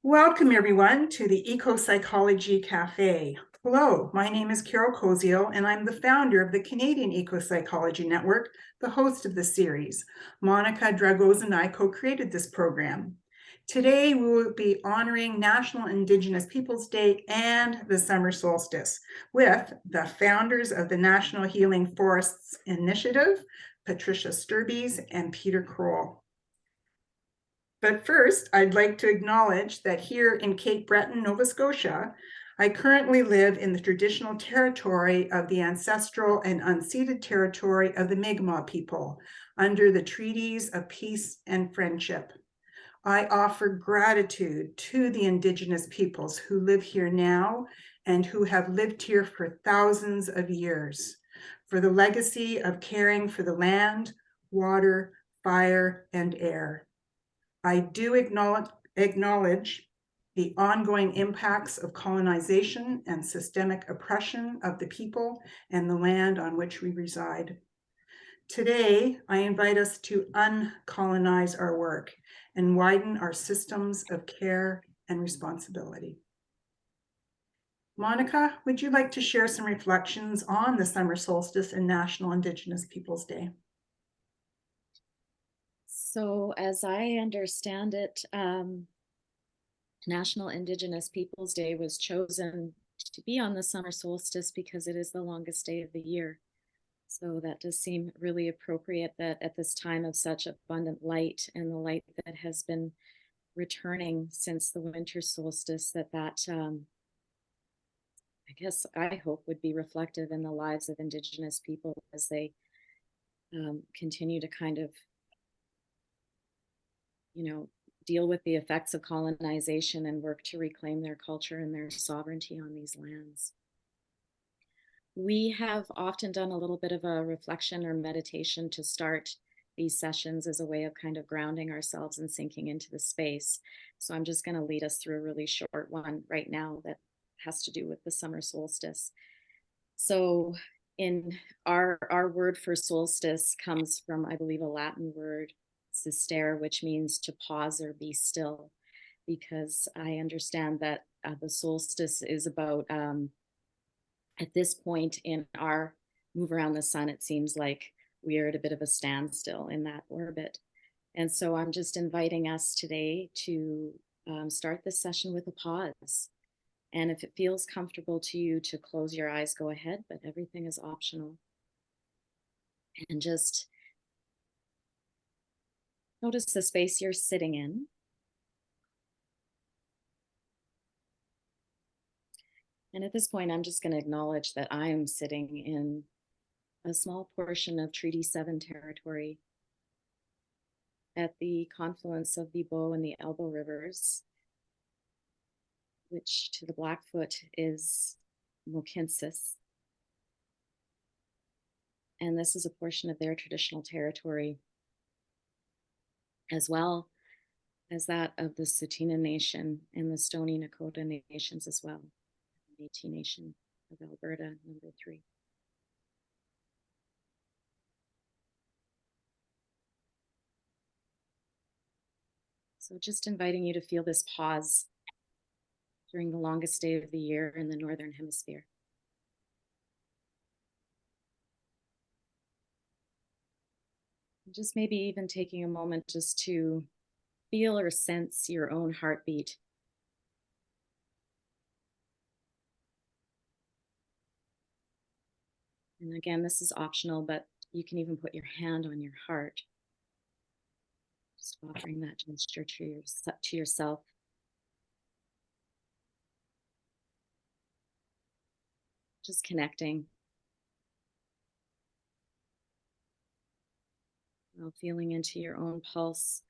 Welcome, everyone, to the Ecopsychology Café. Hello, my name is P.Geo, and I'm the founder of the Canadian Ecopsychology Network, the host of the series. Monica Dragos and I co-created this program. Today, we will be honoring National Indigenous Peoples Day and the Summer Solstice with the founders of the National Healing Forests Initiative, Patricia Stirbys and Peter Croal. But first, I'd like to acknowledge that here in Cape Breton, Nova Scotia, I currently live in the traditional territory of the ancestral and unceded territory of the Mi'kmaq people under the treaties of peace and friendship. I offer gratitude to the Indigenous peoples who live here now and who have lived here for thousands of years, for the legacy of caring for the land, water, fire, and air. I do acknowledge the ongoing impacts of colonization and systemic oppression of the people and the land on which we reside. Today, I invite us to uncolonize our work and widen our systems of care and responsibility. Monica, would you like to share some reflections on the Summer Solstice and National Indigenous Peoples Day? So as I understand it, National Indigenous Peoples Day was chosen to be on the summer solstice because it is the longest day of the year. So that does seem really appropriate that at this time of such abundant light and the light that has been returning since the winter solstice, that I guess I hope would be reflective in the lives of Indigenous people as they continue to kind of deal with the effects of colonization and work to reclaim their culture and their sovereignty on these lands. We have often done a little bit of a reflection or meditation to start these sessions as a way of kind of grounding ourselves and sinking into the space. So I'm just going to lead us through a really short one right now that has to do with the summer solstice. So in our word for solstice comes from, I believe, a Latin word, sistere, which means to pause or be still, because I understand that the solstice is about, at this point in our move around the sun, it seems like we are at a bit of a standstill in that orbit. And so I'm just inviting us today to start this session with a pause. And if it feels comfortable to you to close your eyes, go ahead, but everything is optional. And just notice the space you're sitting in. And at this point, I'm just going to acknowledge that I am sitting in a small portion of Treaty 7 territory at the confluence of the Bow and the Elbow Rivers, which to the Blackfoot is Mohkinstsis. And this is a portion of their traditional territory, as well as that of the Tsuut'ina Nation and the Stoney Nakoda Nations as well, the Métis Nation of Alberta, number 3. So just inviting you to feel this pause during the longest day of the year in the Northern Hemisphere. Just maybe even taking a moment just to feel or sense your own heartbeat. And again, this is optional, but you can even put your hand on your heart. Just offering that gesture to yourself. Just connecting. While feeling into your own pulse,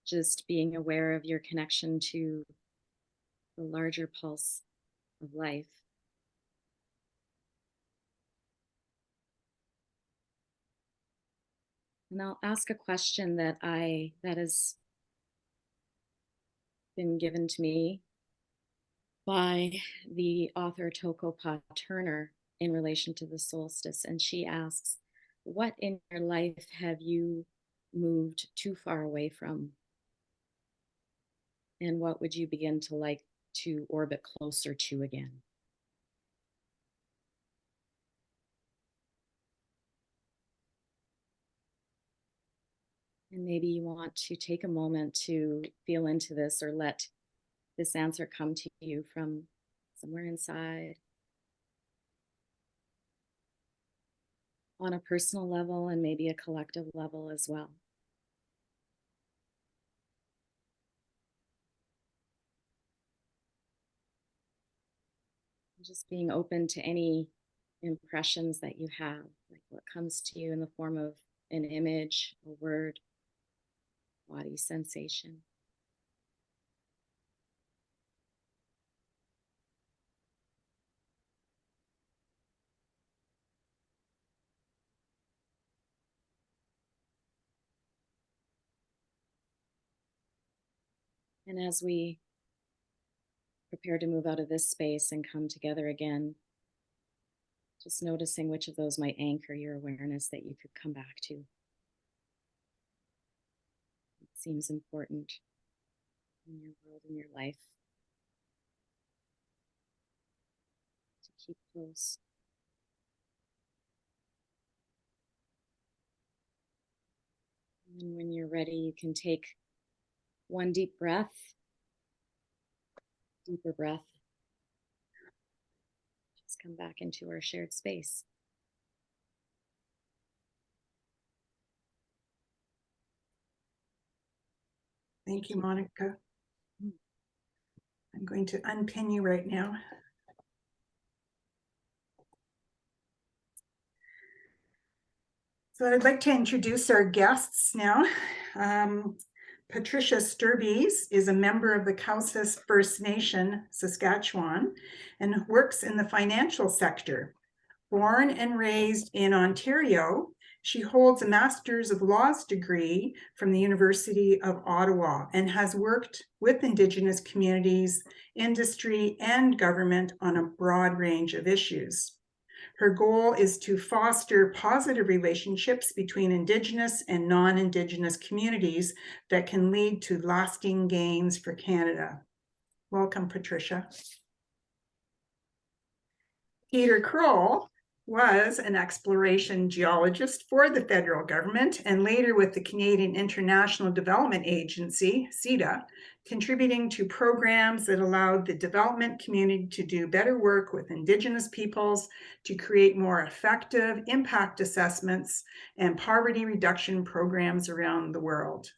just being aware of your connection to the larger pulse of life. And I'll ask a question that has been given to me by the author Toko Turner in relation to the solstice. And she asks, what in your life have you moved too far away from? And what would you begin to like to orbit closer to again? And maybe you want to take a moment to feel into this, or let this answer come to you from somewhere inside, on a personal level and maybe a collective level as well. Just being open to any impressions that you have, like what comes to you in the form of an image, a word, body sensation. And as we prepare to move out of this space and come together again, just noticing which of those might anchor your awareness that you could come back to. It seems important in your world, in your life, to keep close. And when you're ready, you can take one deep breath, deeper breath. Just come back into our shared space. Thank you, Monica. I'm going to unpin you right now. So I'd like to introduce our guests now. Patricia Stirbys is a member of the Cowessess First Nation, Saskatchewan, and works in the financial sector. Born and raised in Ontario, she holds a Master's of Laws degree from the University of Ottawa and has worked with Indigenous communities, industry, and government on a broad range of issues. Her goal is to foster positive relationships between Indigenous and non-Indigenous communities that can lead to lasting gains for Canada. Welcome, Patricia. Peter Croal was an exploration geologist for the federal government and later with the Canadian International Development Agency, CIDA, contributing to programs that allowed the development community to do better work with Indigenous peoples, to create more effective impact assessments and poverty reduction programs around the world.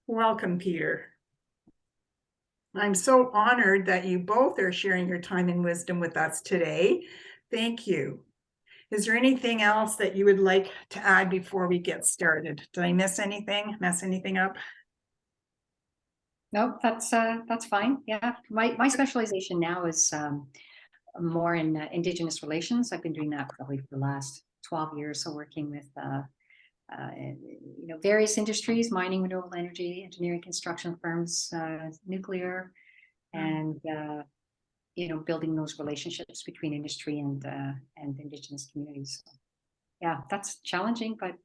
Welcome, Peter. I'm so honored that you both are sharing your time and wisdom with us today. Thank you. Is there anything else that you would like to add before we get started? Did I miss anything? Mess anything up? No, that's fine. Yeah, my specialization now is more in Indigenous relations. I've been doing that probably for the last 12 years. So working with various industries: mining, renewable energy, engineering, construction firms, nuclear, and building those relationships between industry and Indigenous communities. So, yeah, that's challenging, but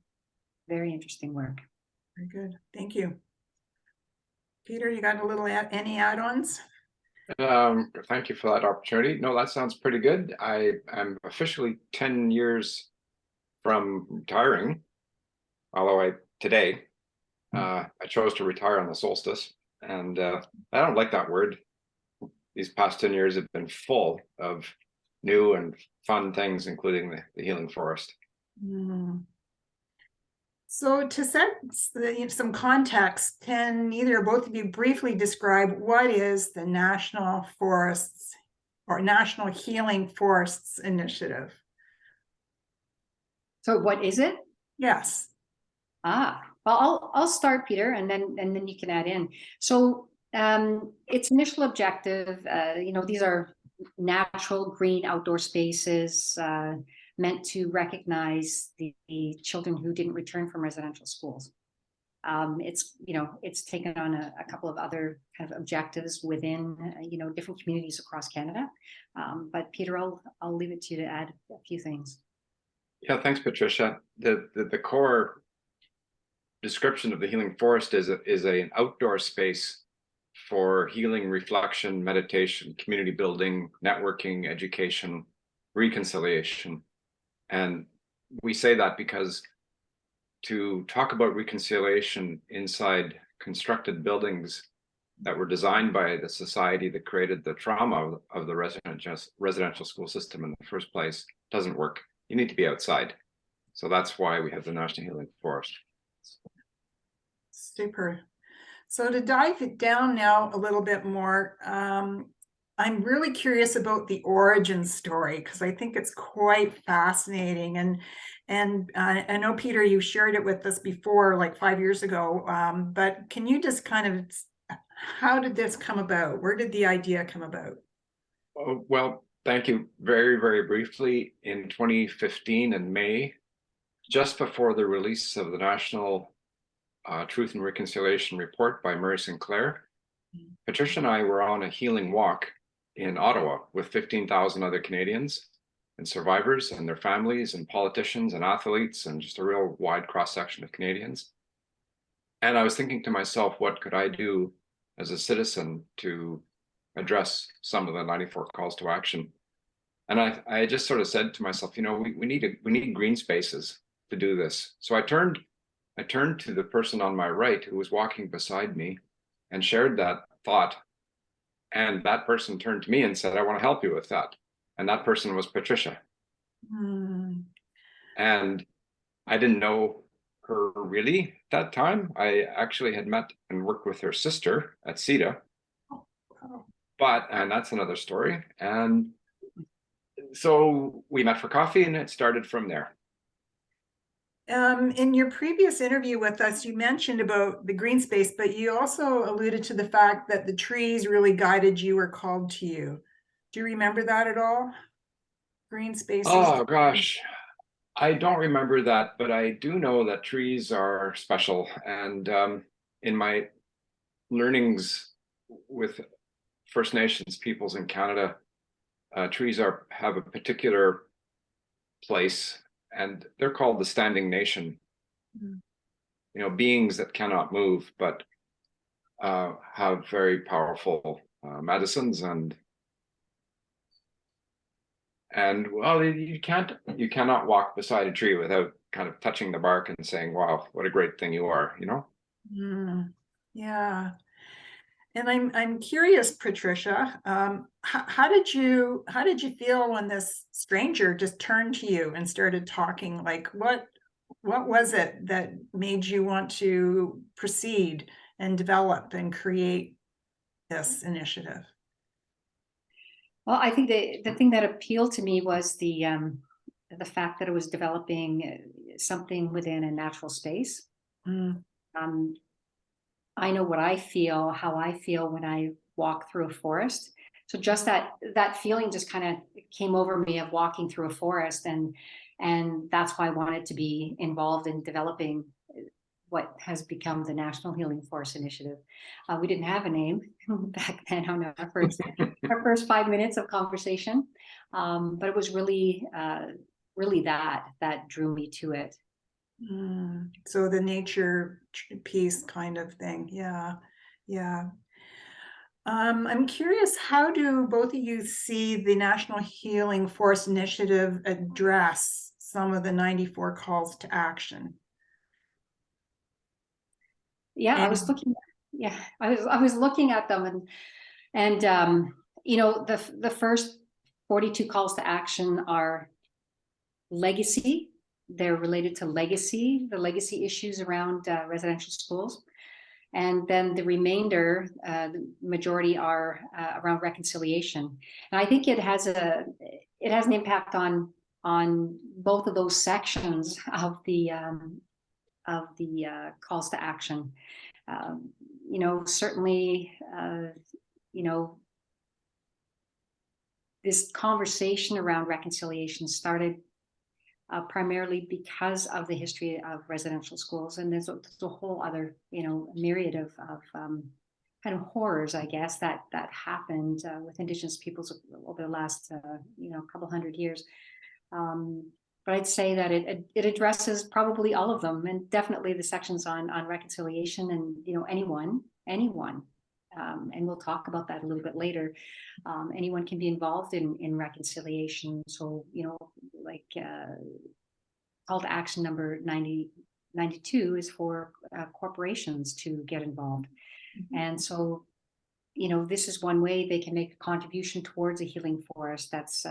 very interesting work. Very good. Thank you. Peter, you got a little any add-ons? Thank you for that opportunity. No, that sounds pretty good. I am officially 10 years from retiring, although today I chose to retire on the solstice, and I don't like that word. These past 10 years have been full of new and fun things, including the healing forest. So to set some context, can either or both of you briefly describe what is the National Forests or National Healing Forests Initiative? So what is it? Yes. Well, I'll start, Peter, and then you can add in. So its initial objective, these are natural green outdoor spaces meant to recognize the children who didn't return from residential schools. It's taken on a couple of other kind of objectives within different communities across Canada. But Peter, I'll leave it to you to add a few things. Yeah, thanks, Patricia. The core description of the healing forest is an outdoor space for healing, reflection, meditation, community building, networking, education, reconciliation. And we say that because to talk about reconciliation inside constructed buildings that were designed by the society that created the trauma of the residential school system in the first place doesn't work. You need to be outside. So that's why we have the National Healing Forest. Super. So to dive it down now a little bit more, I'm really curious about the origin story because I think it's quite fascinating. And I know, Peter, you shared it with us before, like 5 years ago, but can you just kind of, how did this come about? Where did the idea come about? Oh, well, thank you. Very, very briefly, in 2015 in May, just before the release of the National Truth and Reconciliation Report by Murray Sinclair, Patricia and I were on a healing walk in Ottawa with 15,000 other Canadians and survivors and their families and politicians and athletes and just a real wide cross-section of Canadians. And I was thinking to myself, what could I do as a citizen to address some of the 94 calls to action? And I just sort of said to myself, you know, we need green spaces to do this. So I turned to the person on my right who was walking beside me and shared that thought. And that person turned to me and said, I want to help you with that. And that person was Patricia. And I didn't know her really at that time. I actually had met and worked with her sister at CETA. And that's another story. And so we met for coffee and it started from there. In your previous interview with us, you mentioned about the green space, but you also alluded to the fact that the trees really guided you or called to you. Do you remember that at all? Green spaces? Oh, gosh. I don't remember that, but I do know that trees are special. And in my learnings with First Nations peoples in Canada, trees have a particular place, and they're called the standing nation. You know, beings that cannot move, but have very powerful medicines and well, you cannot walk beside a tree without kind of touching the bark and saying, wow, what a great thing you are, you know? Yeah. And I'm curious, Patricia, how did you feel when this stranger just turned to you and started talking? Like, what was it that made you want to proceed and develop and create this initiative? Well, I think the thing that appealed to me was the fact that it was developing something within a natural space. I know what I feel, how I feel when I walk through a forest. So just that feeling just kind of came over me of walking through a forest, and that's why I wanted to be involved in developing what has become the National Healing Forest Initiative. We didn't have a name back then on our first 5 minutes of conversation, but it was really that drew me to it. So the nature piece kind of thing. Yeah. I'm curious, how do both of you see the National Healing Forest Initiative address some of the 94 calls to action? Yeah, I was looking at them, and you know, the first 42 calls to action are legacy. They're related to the legacy issues around residential schools. And then the remainder, the majority are around reconciliation. And I think it has an impact on both of those sections of the calls to action. You know, certainly, you know, this conversation around reconciliation started primarily because of the history of residential schools, and there's a whole other, you know, myriad of kind of horrors, I guess, that happened with Indigenous peoples over the last you know, couple hundred years. But I'd say that it addresses probably all of them, and definitely the sections on reconciliation, and you know, anyone and we'll talk about that a little bit later. Anyone can be involved in reconciliation. So, like call to action number 92 is for corporations to get involved. And so, this is one way they can make a contribution towards a healing forest that's,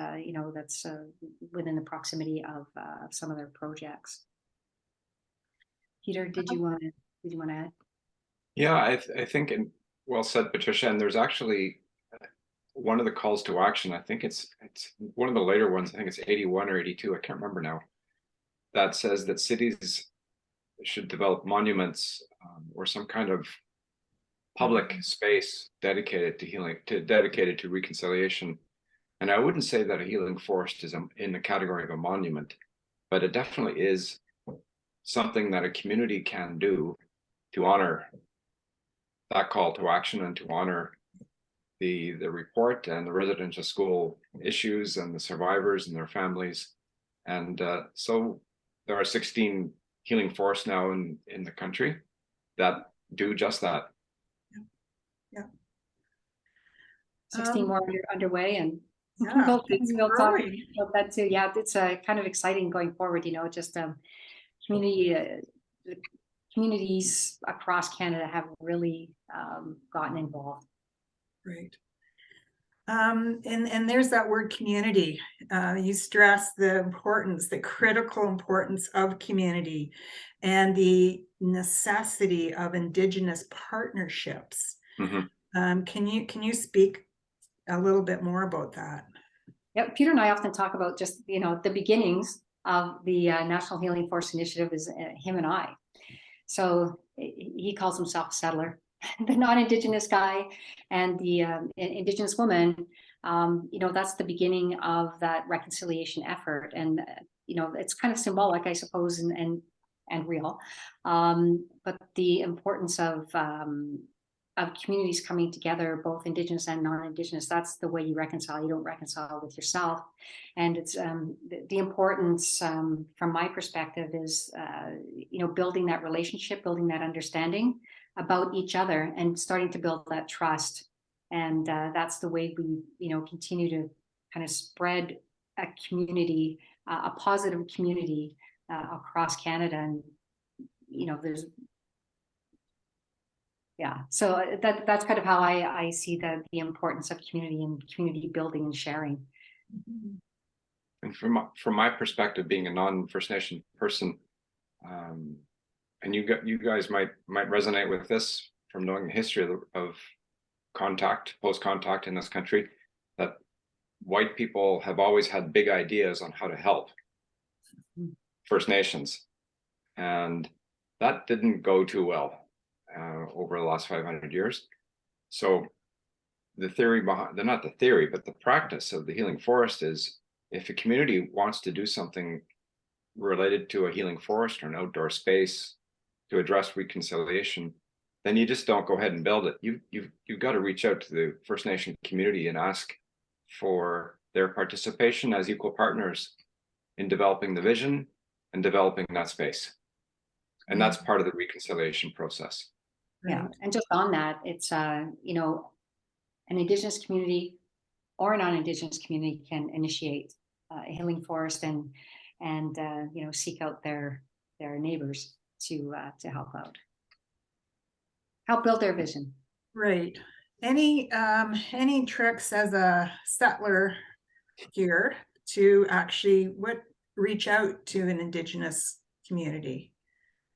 within the proximity of some of their projects. Peter, did you want to add? Yeah, I think, and well said, Patricia. And there's actually one of the calls to action. I think it's one of the later ones. I think it's 81 or 82. I can't remember now. That says that cities should develop monuments or some kind of public space dedicated to healing, dedicated to reconciliation. And I wouldn't say that a healing forest is in the category of a monument, but it definitely is something that a community can do to honor that call to action and to honor the report and the residential school issues and the survivors and their families. And so there are 16 healing forests now in the country that do just that. Yeah. 16 more underway, and Yeah, we'll talk about that too. Yeah, it's kind of exciting going forward, just communities across Canada have really gotten involved. Right. And there's that word community. You stress the critical importance of community and the necessity of Indigenous partnerships. Can you speak a little bit more about that? Yeah, Peter and I often talk about just, the beginnings of the National Healing Forest Initiative is him and I. So he calls himself a settler. The non-Indigenous guy and the Indigenous woman, that's the beginning of that reconciliation effort. And, it's kind of symbolic, I suppose, and real. But the importance of communities coming together, both Indigenous and non-Indigenous, that's the way you reconcile. You don't reconcile with yourself. And it's the importance from my perspective is, building that relationship, building that understanding about each other and starting to build that trust. And that's the way we, continue to kind of spread a community, a positive community across Canada. And, so that's kind of how I see the importance of community and community building and sharing. And from my perspective, being a non-First Nation person, and you guys might resonate with this from knowing the history of post-contact in this country, that white people have always had big ideas on how to help First Nations, and that didn't go too well over the last 500 years. So the theory behind, not the theory, but the practice of the healing forest is, if a community wants to do something related to a healing forest or an outdoor space to address reconciliation, then you just don't go ahead and build it. You've got to reach out to the First Nation community and ask for their participation as equal partners in developing the vision and developing that space. And that's part of the reconciliation process. Yeah, and just on that, it's an Indigenous community or a non-Indigenous community can initiate a healing forest and seek out their neighbors to help build their vision. Right. Any tricks as a settler here to actually reach out to an Indigenous community?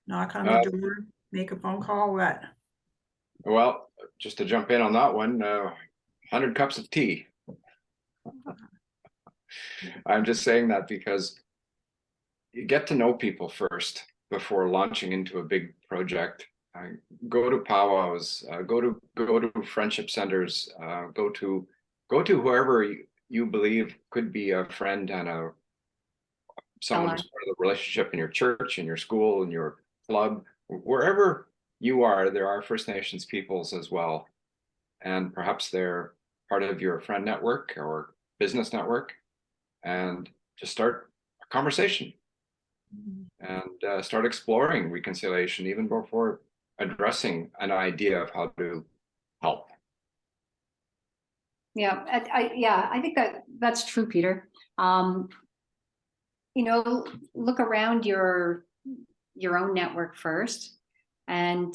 Knock on the door, make a phone call, what? Well, just to jump in on that one, 100 cups of tea. I'm just saying that because you get to know people first before launching into a big project. Go to powwows, go to friendship centers, go to whoever you believe could be a friend and someone who's part of the relationship in your church, in your school, in your club, wherever you are. There are First Nations peoples as well, and perhaps they're part of your friend network or business network, and just start a conversation and start exploring reconciliation even before addressing an idea of how to help. Yeah, I think that's true, Peter. Look around your own network first, and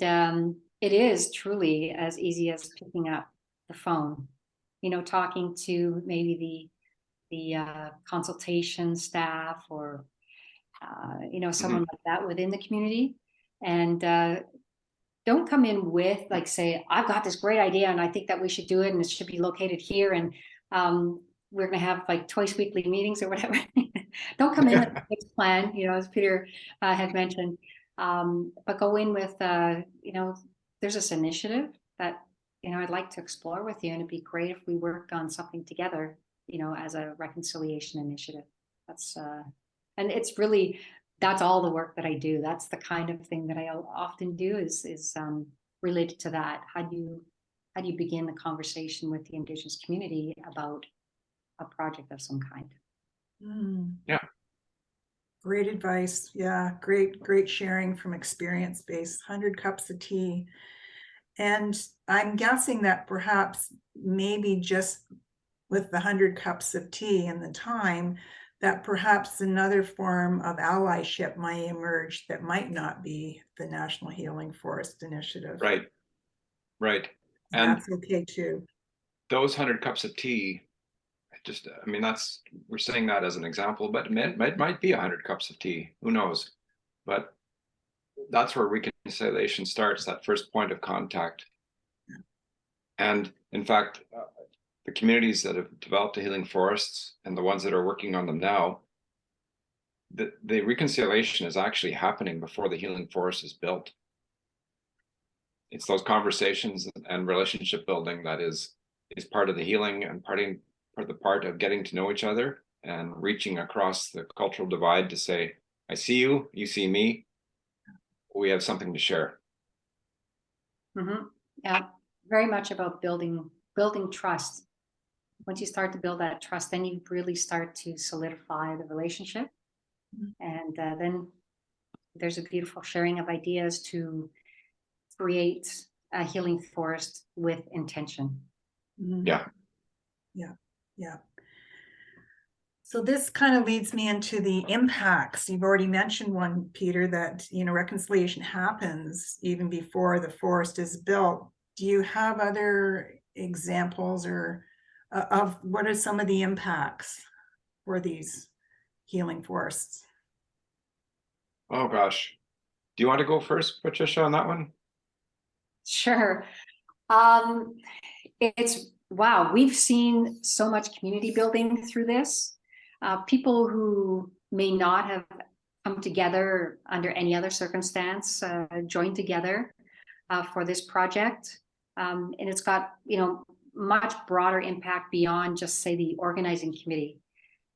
it is truly as easy as picking up the phone. Talking to maybe the consultation staff or someone like that within the community, and don't come in with like, say, I've got this great idea and I think that we should do it and it should be located here, and we're going to have like twice weekly meetings or whatever. Don't come in with a fixed plan, as Peter had mentioned, but go in with there's this initiative that I'd like to explore with you, and it'd be great if we work on something together, as a reconciliation initiative. That's and it's really, that's all the work that I do. That's the kind of thing that I often do is related to that. How do you begin the conversation with the Indigenous community about a project of some kind? Yeah. Great advice. Yeah, great sharing from experience base. 100 cups of tea. And I'm guessing that perhaps maybe just with the 100 cups of tea and the time, that perhaps another form of allyship might emerge that might not be the National Healing Forest Initiative. Right. And that's okay too. Those 100 cups of tea, we're saying that as an example, but it might be 100 cups of tea. Who knows? But that's where reconciliation starts, that first point of contact. Yeah. And in fact, the communities that have developed the healing forests and the ones that are working on them now, the reconciliation is actually happening before the healing forest is built. It's those conversations and relationship building that is part of the healing and part of getting to know each other and reaching across the cultural divide to say, I see you, you see me, we have something to share. Yeah, very much about building trust. Once you start to build that trust, then you really start to solidify the relationship. And then there's a beautiful sharing of ideas to create a healing forest with intention. Yeah. So this kind of leads me into the impacts. You've already mentioned one, Peter, that reconciliation happens even before the forest is built. Do you have other examples or of what are some of the impacts for these healing forests? Oh gosh, do you want to go first, Patricia, on that one? Sure. It's wow, we've seen so much community building through this. People who may not have come together under any other circumstance joined together for this project, and it's got much broader impact beyond just, say, the organizing committee.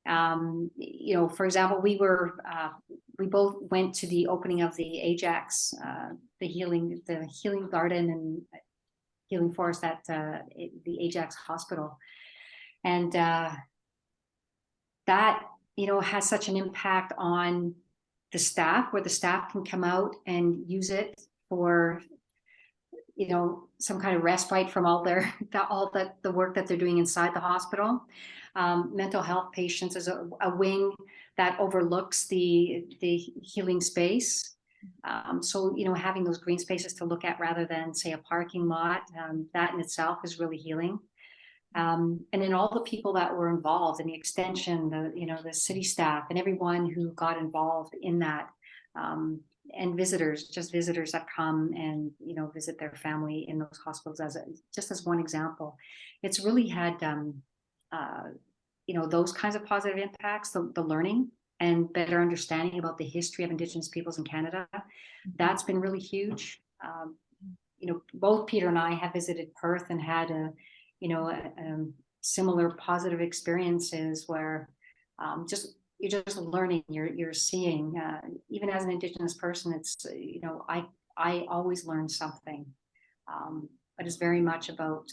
For example, we both went to the opening of the Ajax, the healing garden and healing forest at the Ajax Hospital, and that has such an impact on the staff, where the staff can come out and use it for some kind of respite from all the work that they're doing inside the hospital. Mental health patients is a wing that overlooks the healing space. So having those green spaces to look at rather than, say, a parking lot, that in itself is really healing. And then all the people that were involved in the extension, the city staff and everyone who got involved in that, and visitors that come and visit their family in those hospitals, as one example. It's really had those kinds of positive impacts, the learning and better understanding about the history of Indigenous peoples in Canada. That's been really huge. Both Peter and I have visited Perth and had similar positive experiences where you're just learning, you're seeing, even as an Indigenous person, it's, I always learn something, but it's very much about,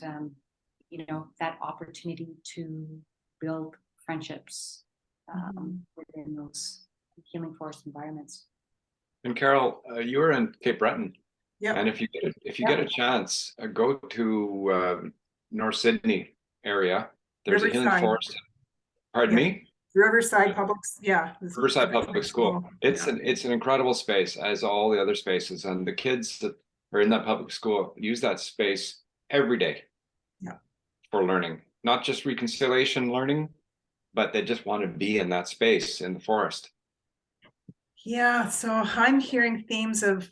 that opportunity to build friendships within those healing forest environments. And Carol, you were in Cape Breton. Yeah. And if you get a chance, go to North Sydney area. There's a healing Riverside. forest. Pardon Yeah. me? Riverside Public, yeah. Riverside Public School. It's Yeah. an incredible space, as all the other spaces, and the kids that are in that public school use that space every day. Yeah. For learning, not just reconciliation learning, but they just want to be in that space in the forest. Yeah, so I'm hearing themes of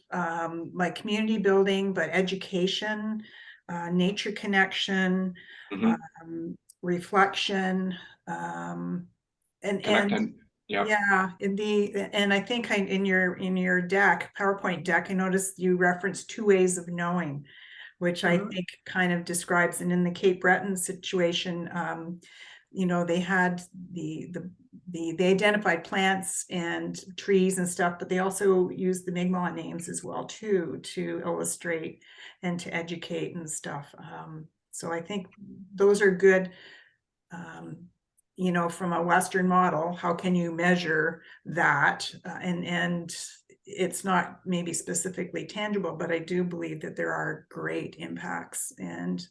like community building, but education, nature connection, reflection, and Yeah. yeah, and I think in your deck, PowerPoint deck, I noticed you referenced 2 ways of knowing, which I think kind of describes, and in the Cape Breton situation, you know, they had they identified plants and trees and stuff, but they also used the Mi'kmaq names as well too, to illustrate and to educate and stuff. So I think those are good. You know, from a Western model, how can you measure that? And it's not maybe specifically tangible, but I do believe that there are great impacts and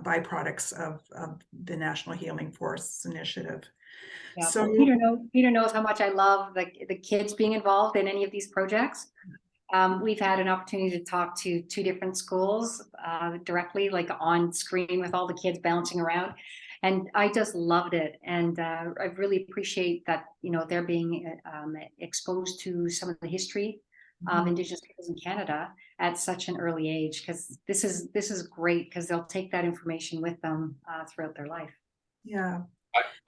byproducts of the National Healing Forests Initiative. Yeah, So well, Peter knows how much I love the kids being involved in any of these projects. We've had an opportunity to talk to 2 different schools directly, like on screen with all the kids bouncing around. And I just loved it. And I really appreciate that, you know, they're being exposed to some of the history of Indigenous peoples in Canada at such an early age, because this is great, because they'll take that information with them throughout their life. yeah.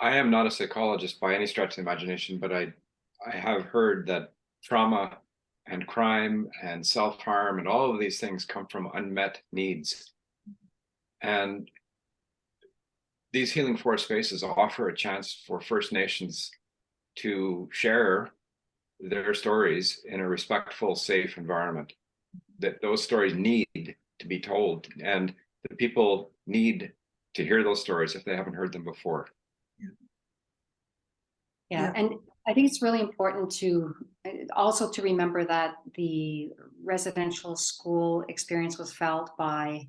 I am not a psychologist by any stretch of the imagination, but I have heard that trauma and crime and self-harm and all of these things come from unmet needs. And these healing forest spaces offer a chance for First Nations to share their stories in a respectful, safe environment. That those stories need to be told, and the people need to hear those stories if they haven't heard them before. Yeah, and I think it's really important to also to remember that the residential school experience was felt by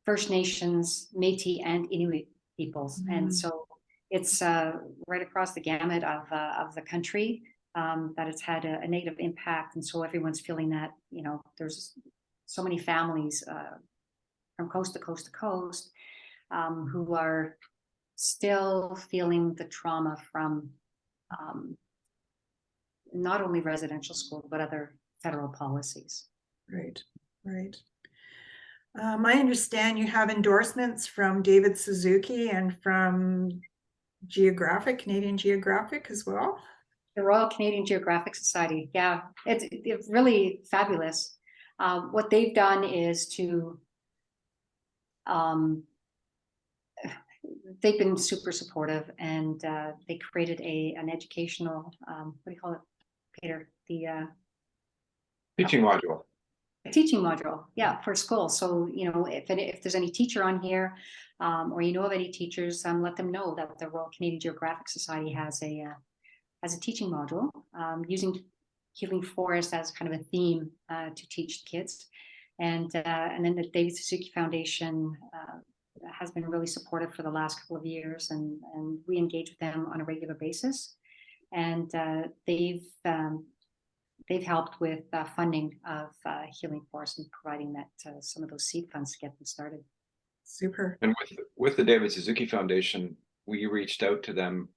First Nations, Métis, and Inuit peoples, and so it's right across the gamut of the country that it's had a negative impact, and so everyone's feeling that, you know, there's so many families from coast to coast to coast who are still feeling the trauma from not only residential school, but other federal policies. Right, right. I understand you have endorsements from David Suzuki and from Canadian Geographic as well. The Royal Canadian Geographic Society, yeah, it's really fabulous. What they've done is to they've been super supportive, and they created an educational, what do you call it, Peter? The Teaching module. A teaching module, yeah, for school. So, you know, if there's any teacher on here, or you know of any teachers, let them know that the Royal Canadian Geographic Society has a teaching module using healing forest as kind of a theme to teach kids, and then the David Suzuki Foundation has been really supportive for the last couple of years, and we engage with them on a regular basis, and they've helped with funding of healing forest and providing that some of those seed funds to get them started. Super. And with the David Suzuki Foundation, we reached out to them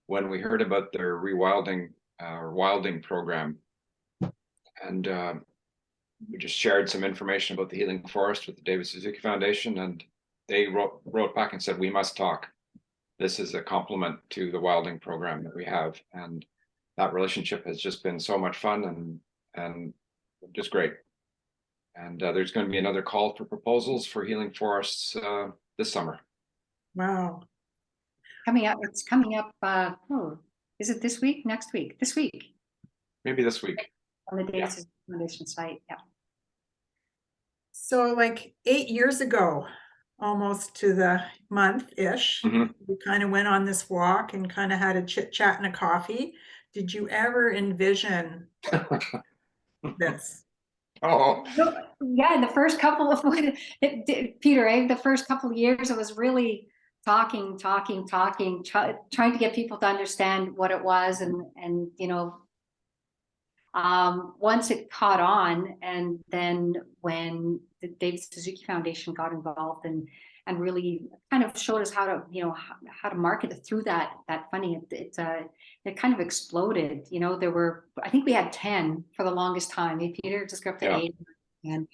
when we heard about their rewilding or wilding program, and we just shared some information about the healing forest with the David Suzuki Foundation, and they wrote back and said, we must talk. This is a complement to the wilding program that we have, and that relationship has just been so much fun and just great. And there's going to be another call for proposals for healing forests this summer. Wow. It's coming up. Is it this week? Next week? This week? Maybe this week. On the David Suzuki Foundation site. Yeah. So like 8 years ago, almost to the month-ish, we kind of went on this walk and kind of had a chit chat and a coffee. Did you ever envision this? Oh, No, yeah, in the first couple of Peter, the first couple of years, it was really talking, trying to get people to understand what it was, and once it caught on, and then when the David Suzuki Foundation got involved and really kind of showed us how to how to market it through that funding, it kind of exploded. There were, I think we had 10 for the longest time. Hey, Peter, just go up to yeah. 8.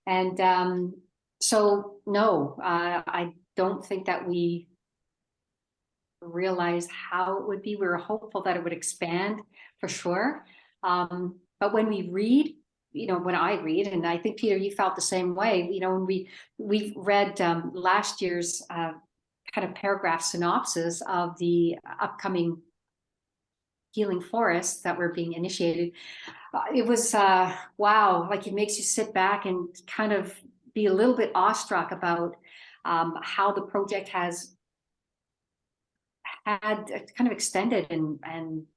And so no, I don't think that we realized how it would be. We were hopeful that it would expand for sure. But when we read, when I read, and I think Peter, you felt the same way, when we read last year's kind of paragraph synopsis of the upcoming healing forests that were being initiated, it was wow, like it makes you sit back and kind of be a little bit awestruck about how the project has had kind of extended and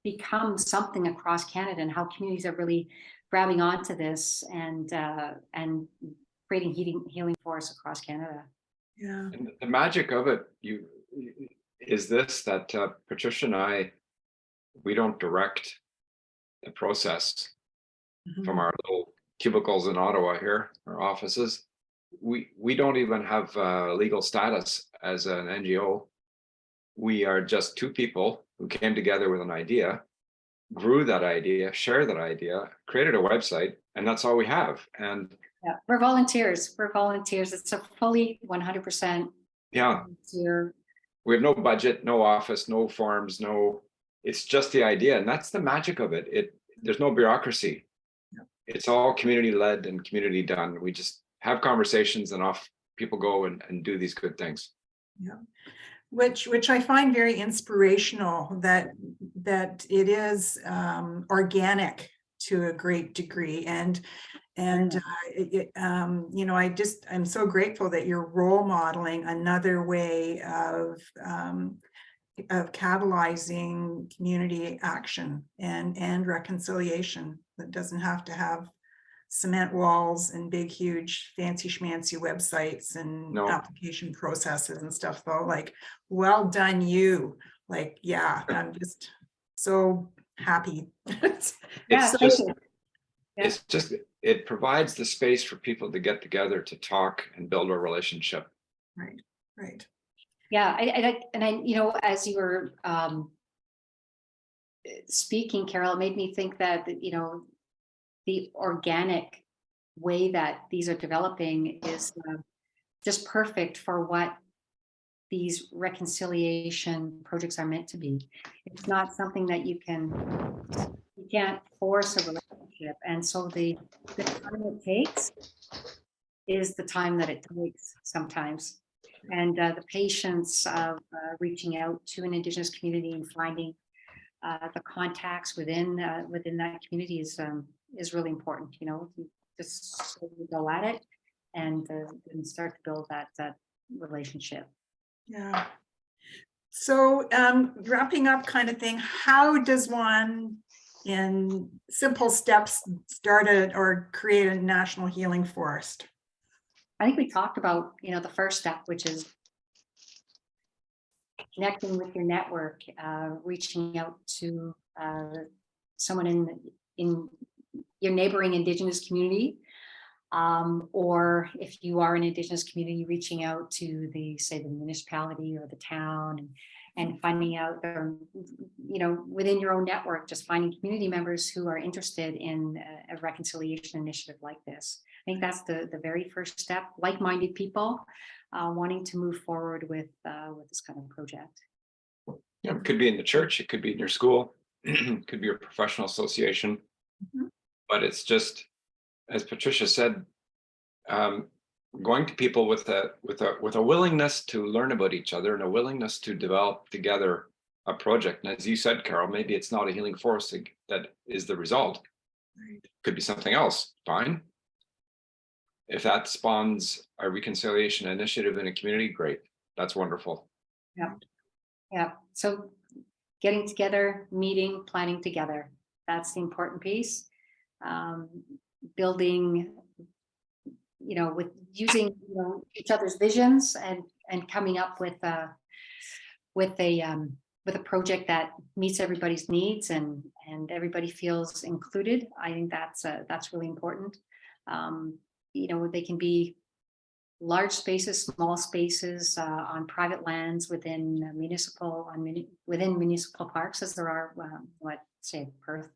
become something across Canada, and how communities are really grabbing onto this and creating healing forests across Canada. Yeah. And the magic of it is this, that Patricia and I, we don't direct the process from our little cubicles in Ottawa here, our offices. We don't even have legal status as an NGO. We are just two people who came together with an idea, grew that idea, shared that idea, created a website, and that's all we have. And yeah, we're volunteers. It's a fully 100%. Yeah. Volunteer. We have no budget, no office, no forms, it's just the idea. And that's the magic of it. There's no bureaucracy. Yeah. It's all community led and community done. We just have conversations and off people go and do these good things. Yeah. Which I find very inspirational, that it is organic to a great degree, and I'm so grateful that you're role modeling another way of catalyzing community action and reconciliation that doesn't have to have cement walls and big, huge, fancy schmancy websites and application processes and stuff, though. Like, well done, you. Like, yeah, I'm just so happy. It provides the space for people to get together, to talk and build a relationship. Right. Yeah, as you were speaking, Carol, it made me think that the organic way that these are developing is just perfect for what these reconciliation projects are meant to be. It's not something that you can't force a relationship, and so the time it takes is the time that it takes sometimes, and the patience of reaching out to an Indigenous community and finding the contacts within that community is really important. You just go at it and start to build that relationship. Yeah. So wrapping up kind of thing, how does one in simple steps start or create a national healing forest? I think we talked about the first step, which is connecting with your network, reaching out to someone in your neighboring Indigenous community, or if you are an Indigenous community, reaching out to the municipality or the town, and finding out, within your own network, just finding community members who are interested in a reconciliation initiative like this. I think that's the very first step. Like-minded people wanting to move forward with this kind of project. Yeah, it could be in the church, it could be in your school, it could be your professional association, but it's just, as Patricia said, going to people with a willingness to learn about each other and a willingness to develop together a project. And as you said, Carol, maybe it's not a healing forest that is the result. It could be something else. Fine. If that spawns a reconciliation initiative in a community, great. That's wonderful. Yeah. So getting together, meeting, planning together. That's the important piece. building, with using, each other's visions and coming up with a project that meets everybody's needs and everybody feels included. I think that's really important. They can be large spaces, small spaces, on private lands within municipal parks, as there are, Perth,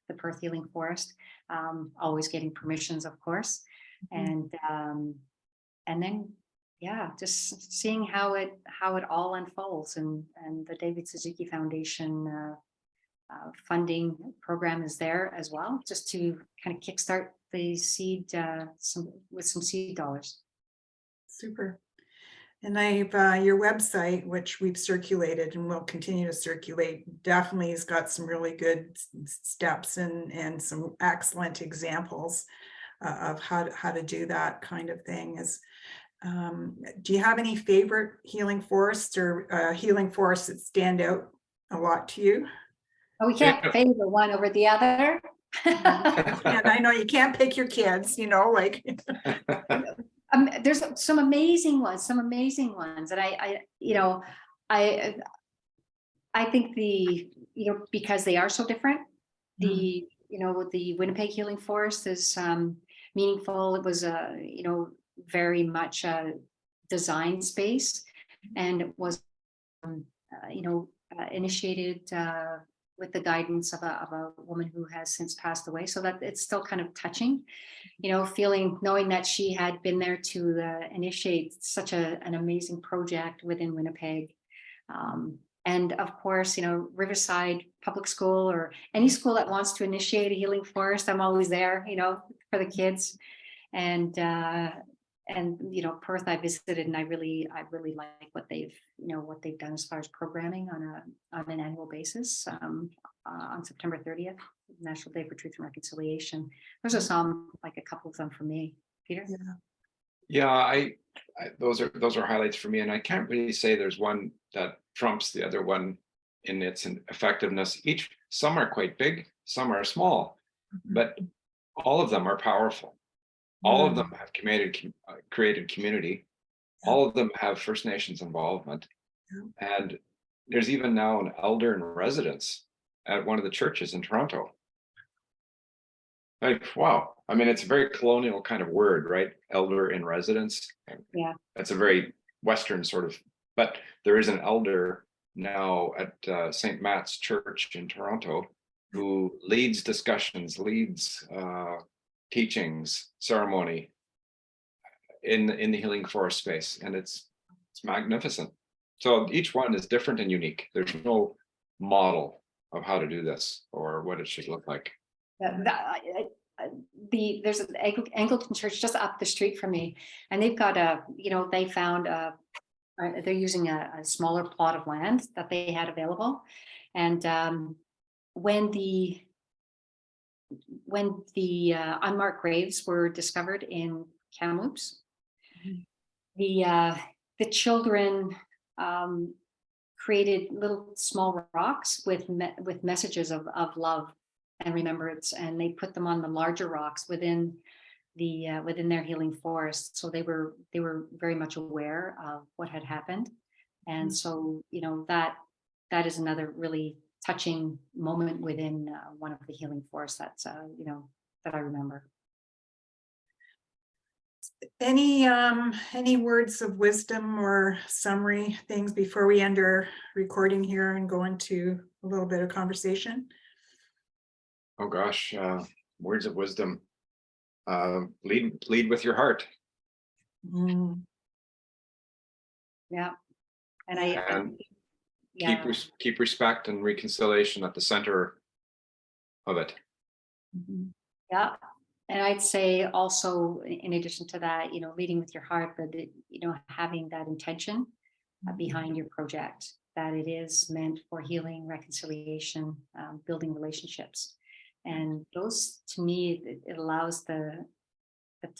the Perth Healing Forest, always getting permissions, of course. And then, just seeing how it all unfolds, and the David Suzuki Foundation funding program is there as well, just to kind of kickstart the seed with some seed dollars. Super. And I've your website, which we've circulated and will continue to circulate, definitely has got some really good steps and some excellent examples of how to do that kind of thing. Do you have any favorite healing forests or healing forests that stand out a lot to you? Oh, we can't favor one over the other. And I know you can't pick your kids, like. There's some amazing ones, and I think because they are so different, the Winnipeg Healing Forest is meaningful. It was very much a design space, and it was initiated with the guidance of a woman who has since passed away, so that it's still kind of touching, knowing that she had been there to initiate such an amazing project within Winnipeg. And of course, Riverside Public School, or any school that wants to initiate a healing forest, I'm always there, for the kids. And Perth I visited, and I really like what they've done as far as programming on an annual basis. On September 30th, National Day for Truth and Reconciliation. There's a couple of them for me. Peter? Yeah, I those are highlights for me, and I can't really say there's one that trumps the other one in its effectiveness. Some are quite big, some are small, but all of them are powerful. All of them have created community. All of them have First Nations involvement. And there's even now an elder in residence at one of the churches in Toronto. Like, wow. I mean, it's a very colonial kind of word, right? Elder in residence. Yeah. That's a very Western sort of, but there is an elder now at St. Matt's Church in Toronto who leads discussions, leads teachings, ceremony in the healing forest space, and it's magnificent. So each one is different and unique. There's no model of how to do this or what it should look like. There's an Anglican church just up the street from me, and they've got they found they're using a smaller plot of land that they had available, and when the unmarked graves were discovered in Kamloops, the children created little small rocks with messages of love and remembrance, and they put them on the larger rocks within their healing forest. So they were very much aware of what had happened, and so that is another really touching moment within one of the healing forests that's that I remember. Any words of wisdom or summary things before we end our recording here and go into a little bit of conversation? Oh gosh, words of wisdom. Lead with your heart. Yeah, and keep respect and reconciliation at the center of it. Yeah. And I'd say also, in addition to that, leading with your heart, but having that intention behind your project, that it is meant for healing, reconciliation, building relationships. And those, to me, it allows the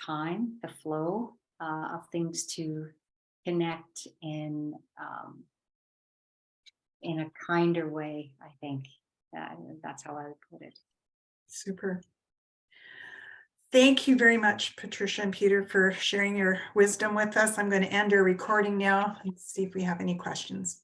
time, the flow of things to connect in a kinder way, I think. That's how I would put it. Super. Thank you very much, Patricia and Peter, for sharing your wisdom with us. I'm going to end our recording now and see if we have any questions.